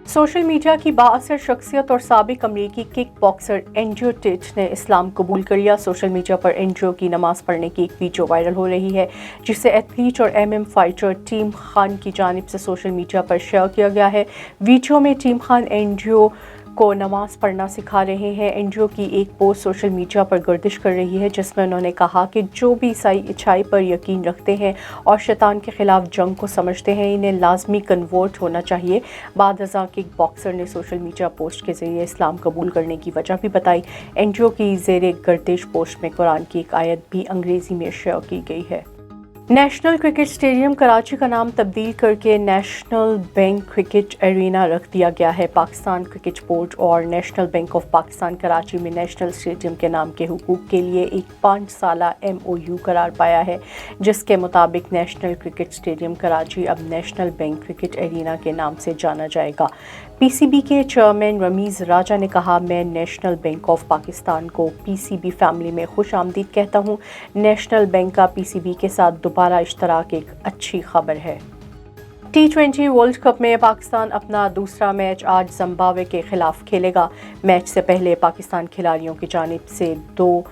Social media की बाअसर शख्सियत और साबिक अमरीकी किक बॉक्सर एंड्रयू टिट ने इस्लाम कबूल कर लिया। सोशल मीडिया पर एंड्रयू की नमाज पढ़ने की एक वीडियो वायरल हो रही है, जिसे एथलीट और एमएम फाइटर टीम खान की जानिब से सोशल मीडिया पर शेयर किया गया है। वीडियो में टीम खान एंड्रयू को नमाज पढ़ना सिखा रहे हैं। एंड्रयू की एक पोस्ट सोशल मीडिया पर गर्दिश कर रही है, जिसमें उन्होंने कहा कि जो भी ईसाई अच्छाई पर यकीन रखते हैं और शैतान के खिलाफ जंग को समझते हैं, इन्हें लाजमी कन्वर्ट होना चाहिए। बाद अज़ां किक बॉक्सर ने सोशल मीडिया पोस्ट के ज़रिए इस्लाम कबूल करने की वजह भी बताई। एंड्रयू की ज़ेरे गर्दिश पोस्ट में कुरान की एक आयत भी अंग्रेज़ी में शेयर की गई है। नेशनल क्रिकेट स्टेडियम कराची का नाम तब्दील करके नेशनल बैंक क्रिकेट एरिना रख दिया गया है। पाकिस्तान क्रिकेट बोर्ड और national bank of Pakistan Karachi में नेशनल स्टेडियम के नाम के हुकूक के लिए एक 5 साला MOU करार पाया है, जिसके मुताबिक नेशनल क्रिकेट स्टेडियम कराची अब नेशनल बैंक क्रिकेट एरिना के नाम से जाना जाएगा। PCB के चेयरमैन रमीज़ राजा ने कहा, मैं नेशनल बैंक ऑफ पाकिस्तान को PCB फैमिली में खुश आमदीद कहता हूँ। नेशनल बैंक का PCB के साथ दोबारा इश्तराक एक अच्छी खबर है। T20 वर्ल्ड कप में पाकिस्तान अपना दूसरा मैच आज जिम्बाब्वे के खिलाफ खेलेगा। मैच से पहले पाकिस्तान खिलाड़ियों की जानिब से 2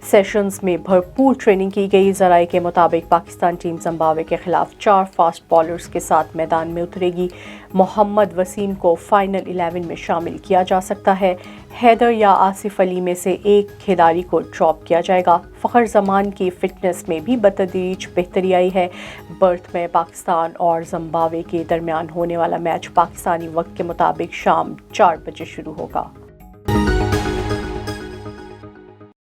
सेशंस में भरपूर ट्रेनिंग की गई। ज़राए के मुताबिक पाकिस्तान टीम जिम्बाब्वे के खिलाफ 4 फास्ट बॉलर्स के साथ मैदान में उतरेगी। मोहम्मद वसीम को फाइनल 11 में शामिल किया जा सकता है। हैदर या आसिफ अली में से एक खिलाड़ी को ड्रॉप किया जाएगा। फ़खर जमान की फ़िटनेस में भी बतदरीज बेहतरी आई है। बर्थ में पाकिस्तान और जिम्बाब्वे के दरमियान होने वाला मैच पाकिस्तानी वक्त के मुताबिक शाम 4 बजे शुरू होगा।